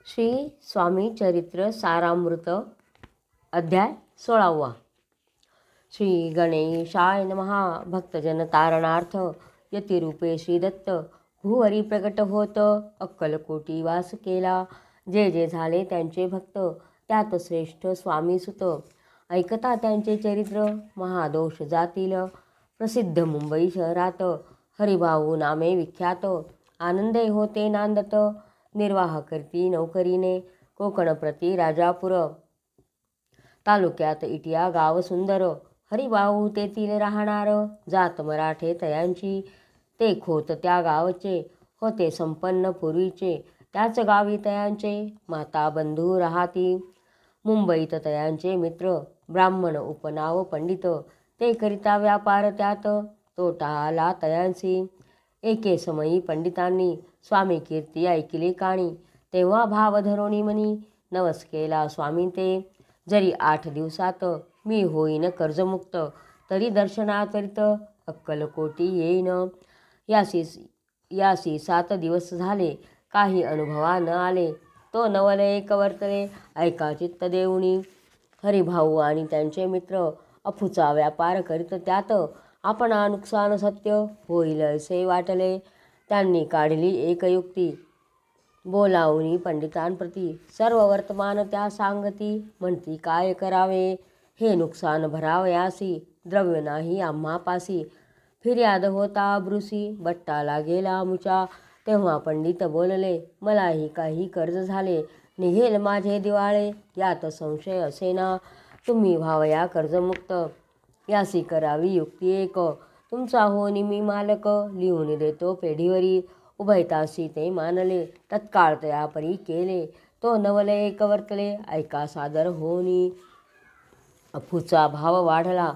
श्री स्वामी चरित्र सारामृत अध्याय 16वा। श्री गणेशाय नमः। भक्तजन तारणार्थ यतिरूपे श्री दत्त भूवरी प्रकट होत अक्कलकोटी वास केला। जे जे झाले त्यांचे भक्त त्यात श्रेष्ठ स्वामी सुत। ऐकता त्यांचे चरित्र महादोष जातील। प्रसिद्ध मुंबई शहरात हरिभाऊ नामे विख्यात। आनंदे होते नांदत निर्वाह करती नौकरीने। कोकणप्रती राजापूर तालुक्यात इटिया गाव सुंदर। हरिभाऊ तेथील राहणार जात मराठे तयांची। ते खोत त्या गावचे होते संपन्न पूर्वीचे। त्याच गावी तयांचे माता बंधू राहाती। मुंबईत तयांचे मित्र ब्राह्मण उपनाव पंडित। ते करिता व्यापार त्यात तोटा आला तयांसी। एके समयी पंडितांनी स्वामी कीर्ती ऐकिली काणी। तेव्हा भाव धरोणी मनी नवस केला स्वामी ते। जरी 8 दिवसात मी होईन कर्जमुक्त तरी दर्शनाकरित अक्कलकोटी येईन। यासी 7 दिवस झाले काही अनुभवा न आले। तो नवल एक वर्तले ऐका चित्त देऊनी। हरिभाऊ आणि त्यांचे मित्र अफूचा व्यापार करीत त्यात आपणा नुकसान सत्य होईल असे वाटले। त्यांनी काढली एक युक्ती बोलावूनी पंडितांप्रती। सर्व वर्तमान त्या सांगती म्हणती काय करावे हे नुकसान भरावयासी द्रव्य नाही आम्हापासी। फिर्याद होता ब्रुसी बट्टाला गेला मुचा। तेव्हा पंडित बोलले मलाही काही कर्ज झाले निघेल माझे दिवाळे। यात संशय असेना तुम्ही व्हावया कर्जमुक्त। यासी करावी युक्ती एक तुमचा होनी मी मालक। लिहून देतो पेढीवरी उभयतासी ते मानले। तत्काळ तयापरी केले तो नवल एक वर्तले ऐका सादर होनी। अफूचा भाव वाढला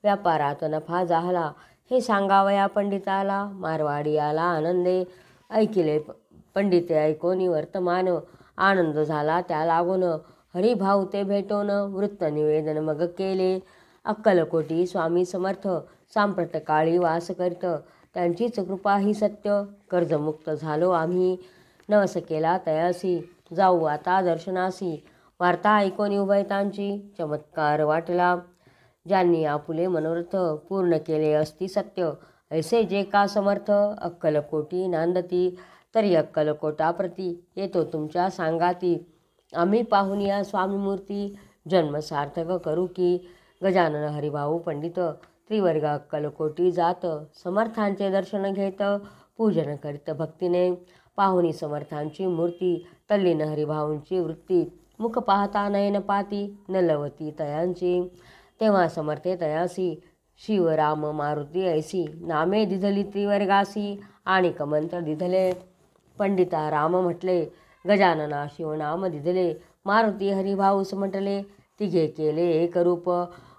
व्यापारात नफा झाला हे सांगावया पंडिताला। मारवाडी आला आनंदे ऐकिले पंडिते ऐकोनी वर्तमान। आनंद झाला त्या लागून हरिभाऊ ते भेटून वृत्त निवेदन मग केले। अक्कलकोटी स्वामी समर्थ सांप्रत काळी वास करीत त्यांचीच कृपा ही सत्य। कर्जमुक्त झालो आम्ही नवस केला तयासी जाऊ आता दर्शनासी। वार्ता ऐकोनी उभयतांची चमत्कार वाटला। ज्यांनी आपुले मनोरथ पूर्ण केले असती सत्य ऐसे जे का समर्थ अक्कलकोटी नांदती। तरी अक्कलकोटाप्रती येतो तुमच्या सांगाती। आम्ही पाहून या स्वामीमूर्ती जन्म सार्थक करू की। गजानन हरिभाऊ पंडित त्रिवर्ग अक्कलकोटी जात। समर्थांचे दर्शन घेत पूजन करीत भक्तीने। पाहुनी समर्थांची मूर्ती तल्लीन हरिभाऊंची वृत्ती। मुख पाहता नयन पाती नलवती तयांची। तेव्हा समर्थे तयासी शिव राम मारुती ऐसी नामे दिधली त्रिवर्गासी। आणि मंत्र दिधले पंडिता राम म्हटले गजानना शिवनाम दिधले। मारुती हरिभाऊस म्हटले तिघे केले एक रूप।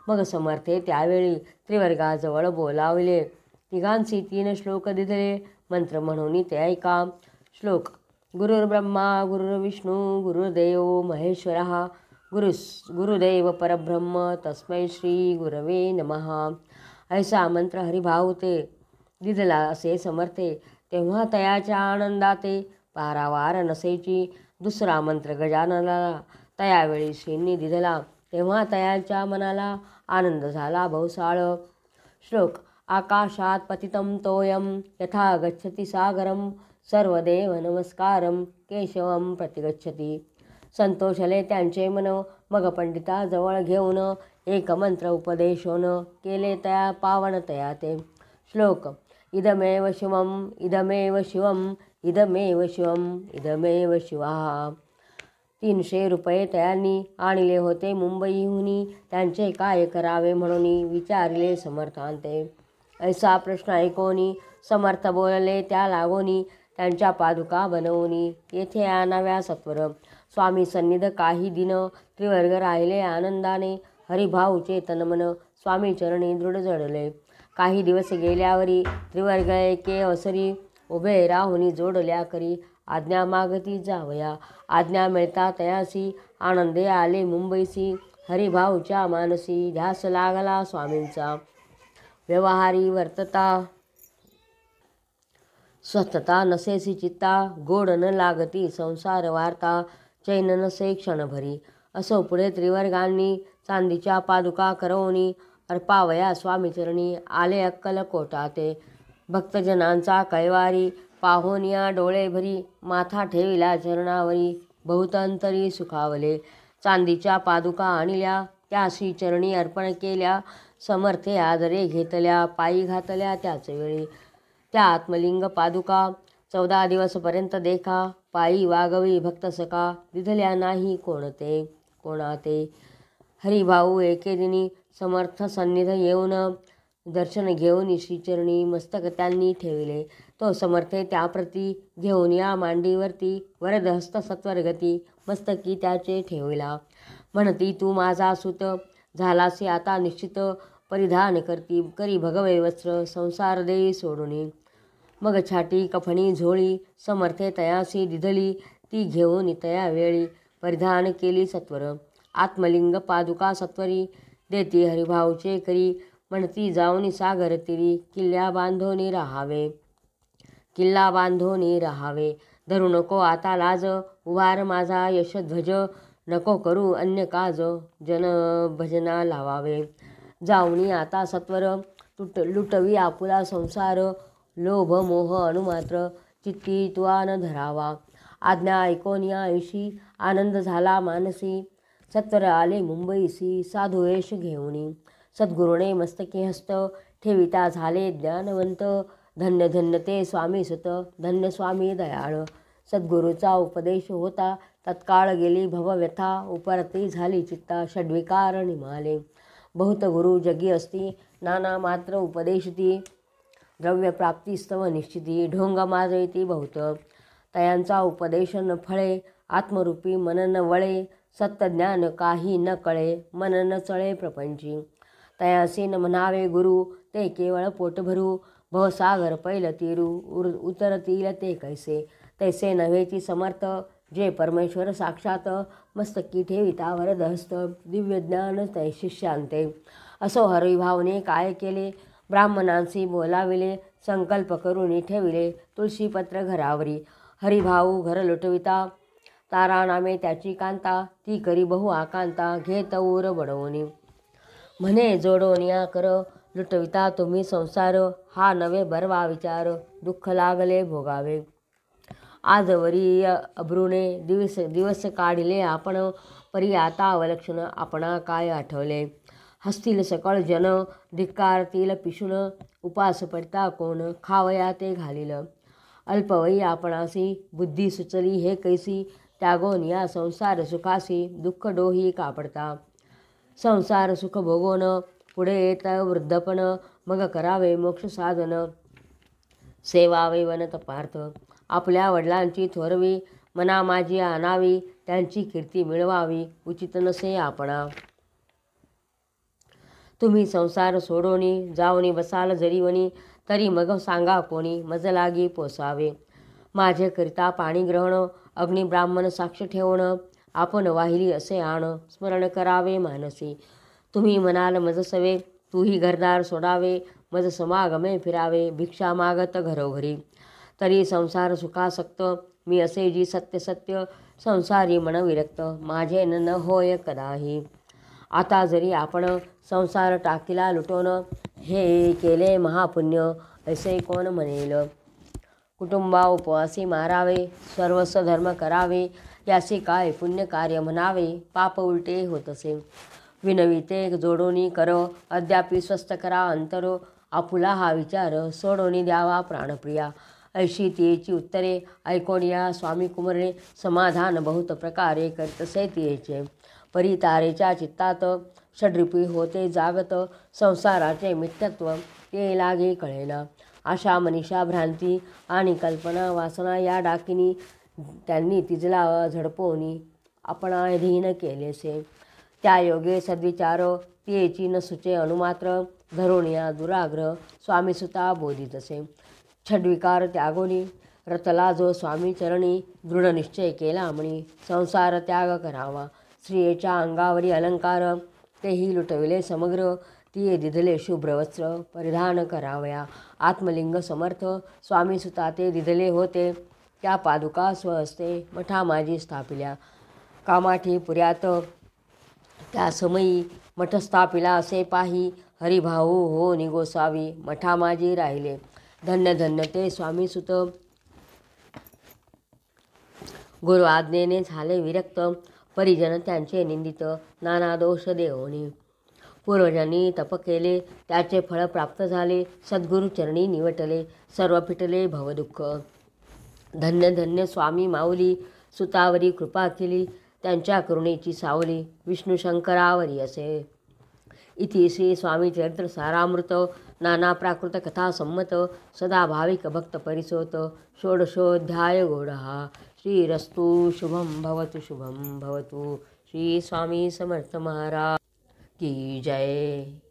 मग समर्थे त्यावेळी त्रिवर्गाजवळ बोलावले तिघांसी 3 श्लोक दिधले मंत्र म्हणून ते ऐका। श्लोक गुरुर्ब्रह्मा गुरुर्विष्णू गुरुर्देव महेश्वरः गुरुदेव परब्रह्म तस्मै श्री गुरवे नमः। ऐसा मंत्र हरिभाऊ ते दिधला असे समर्थे। तेव्हा तयाच्या आनंदाते पारावार नसेची। दुसरा मंत्र गजाननाला तयावेळी श्रींनी दिधला। तेव्हा तयाच्या मनाला आनंद झाला बहुसाळ। श्लोक आकाशात पतितं तोयं यथा गच्छति सागरं सर्वदेव नमस्कारं केशवं प्रतिगच्छति। संतोषले त्यांचे मन मग पंडिताजवळ घेऊन एक मंत्र उपदेशोन केले तया पावन तया ते। श्लोक इदमेव शिवं इदमेव शिवं इदमेव शिवं इदमेव शिवः। 300 रुपये तयांनी आणले होते मुंबईहुनी। त्यांचे काय करावे म्हणून विचारले समर्थांते। ऐसा प्रश्न ऐकोनी समर्थ बोलले त्या लागोनी त्यांच्या पादुका बनवूनी येथे आणाव्या सत्वर। स्वामी सन्निध काही दिन त्रिवर्ग राहिले आनंदाने। हरिभाऊचे तनमन स्वामी चरणी दृढ जडले। काही दिवस गेल्यावरी त्रिवर्ग एके अवसरी उभे राहुनी जोडल्या करी आज्ञा मागती जावया। आज्ञा मिळता तयासी आनंदे आले मुंबईसी। हरिभाऊच्या मानसी ध्यास लागला स्वामींचा। व्यवहारी वर्तता स्वस्थता नसेसी चित्ता। गोड न लागती संसार वार्ता चैन नसे क्षणभरी. असो पुढे त्रिवर्गांनी चांदीच्या पादुका करवणी अर्पावया स्वामीचरणी. आले अक्कलकोटाते भक्तजनांचा कैवारी. पाहोनिया डोळे भरी माथा ठेविला चरणावरी. बहुत अंतरी सुखावले चांदीच्या पादुका आणल्या. त्यासी चरणी अर्पण केल्या. समर्थे आदरे घेतल्या पायी घातल्या त्याच वेळी. त्या आत्मलिंग पादुका 14 दिवसपर्यंत देखा. पायी वागवी भक्त सका दिधल्या नाही कोणाते. हरिभाऊ एके दिनी समर्थ सन्निध येऊन दर्शन घेऊन श्रीचरणी मस्तक त्यांनी ठेविले. तो समर्थे त्याप्रती घेऊन या मांडीवरती वरदहस्त सत्वरगती मस्तकी त्याचे ठेविला. म्हणती तू माझा सुत झालासी आता निश्चित. परिधान करी भगवे वस्त्र संसार देई सोडून. मग छाटी कफणी झोळी समर्थे तयासी दिधली. ती घेऊन तया वेळी परिधान केली सत्वर. आत्मलिंग पादुका सत्वरी देती हरिभाऊचे करी. म्हणती जाऊनी सागर तिरी किल्ला बांधोनी राहावे. धरू नको आता लाज उभार माझा यशध्वज. नको करू अन्य काज जन भजना लावावे. जाऊनी आता सत्वर लुटवी आपुला संसार. लोभ मोह अनुमात्र चित्ती तुवा न धरावा. आज्ञा ऐकोन या ऐशी आनंद झाला मानसी. सत्वर आले मुंबईसी साधू वेश घेऊनी. सद्गुरुने मस्तकी हस्त ठेविता झाले ज्ञानवंत. धन्य धन्य ते स्वामी सुत धन्य स्वामी दयाळ. सद्गुरूचा उपदेश होता तत्काळ गेली भवव्यथा. उपरती झाली चित्ता षड्विकार निमाले. बहुत गुरु जगी असती नाना मात्र उपदेशती. द्रव्य प्राप्तीस्तव निश्चिती ढोंग माजयती बहुत. तयांचा उपदेश न फळे आत्मरूपी मन न वळे. सत्तज्ञान काही न कळे मन न चळे प्रपंची. तयासी न म्हणावे गुरु ते केवळ पोट भरू. भवसागर पैल तीरू उतरतील ते कैसे. तैसे नव्हे ती समर्थ जे परमेश्वर साक्षात. मस्तकी ठेविता वरदहस्त दिव्य ज्ञान तै शिष्यांते. असो हरिभावने काय केले ब्राह्मणांशी बोलाविले. संकल्प करून ठेविले तुळशीपत्र घरावरी. हरिभाऊ घर लुटविता तारा नामे त्याची कांता. ती करी बहु आकांता घेत ऊर बडवणी. म्हणे जोडोनिया कर लुटविता तुम्ही संसार. हा नवे बरवा विचार दुःख लागले भोगावे. आजवरी अब्रूने दिवस काढिले आपण. परी आता अवलक्षण आपणा काय आठवले. हसतील सकळ जन धिक्कारतील पिशुन. उपास पडता कोण खावया ते घालील. अल्पवयी आपणासी बुद्धी सुचली हे कैसी. त्यागोन या संसार सुखासी दुःख डोही कापडता. संसार सुख भोगोन पुढे येत वृद्धपण. मग करावे मोक्ष साधन सेवावे वनत पार्थ. आपल्या वडिलांची थोरवी मना माझी आणावी. त्यांची कीर्ती मिळवावी उचित नसे आपणा. तुम्ही संसार सोडोनी जाऊनी बसाल जरीवणी. तरी मग सांगा कोणी मज लागी पोसावे. माझे करिता पाणी ग्रहण अग्नी ब्राह्मण साक्ष ठेवण. आपण वाहिली असे आण स्मरण करावे मानसी. तुम्ही म्हणाल मज सवे तूही घरदार सोडावे. मज समागमे फिरावे भिक्षा मागत घरोघरी. तरी संसार सुखासक्त मी असे जी सत्य सत्य. संसारी मन विरक्त माझे न होय कदाही. आता जरी आपण संसार टाकीला लुटोन. हे केले महापुण्य ऐसे कोण म्हणेल. कुटुंबा उपवासी मारावे सर्वस्व धर्म करावे. यासी काय पुण्य कार्य म्हणावे पाप उलटे होतसे. विनविते जोडोनी कर अद्यापि स्वस्थ करा अंतर. आपुला हा विचार सोडोनी द्यावा प्राणप्रिया. ऐशी तियेची उत्तरे ऐकोनिया स्वामी कुमरे. समाधान बहुत प्रकारे करतसे तियेचे. परी तारेच्या चित्तात षड्रिपी होते जागत. संसाराचे मिथ्यत्व ते लागे कळेना. आशा मनीषा भ्रांती आणि कल्पना वासना या डाकिनी. त्यांनी तिजला झडपोनी आपणाधीन केलेसे. त्या योगे सद्विचार तियेची न सुचे अनुमात्र. धरोनिया दुराग्रह स्वामीसुता बोधितसे. छड्विकार त्यागोनी रतला जो स्वामी चरणी. दृढ निश्चय केला म्हणी संसार त्याग करावा. स्त्रियेच्या अंगावरी अलंकार तेही लुटविले समग्र. तिये दिधले शुभ्रवस्त्र परिधान करावया. आत्मलिंग समर्थ स्वामीसुता ते दिधले होते. त्या पादुका स्वहस्ते मठा माझी स्थापिल्या. कामाठी पुऱ्यात त्या समयी मठ स्थापिला असे पाही हरिभाऊ हो निगोसावी मठा माझी राहिले. धन्य धन्य ते स्वामी सुत गुरु आज्ञेने झाले विरक्त परिजन त्यांचे निंदित नाना दोष देवणी. पूर्वजांनी तप केले त्याचे फळ प्राप्त झाले सद्गुरु चरणी निवटले सर्व फिटले भवदुःख. धन्य धन्य स्वामी माऊली सुतावरी कृपा केली त्यांच्या करुणेची सावली विष्णू शंकरावरी असे. इति श्री स्वामी चरित्र सारामृत नाना प्राकृत कथा संमत सदा भाविक भक्त परिसोत षोडशोऽध्याय गौडः. श्रीरस्तु शुभं भवतु श्री स्वामी समर्थ महाराज की जय.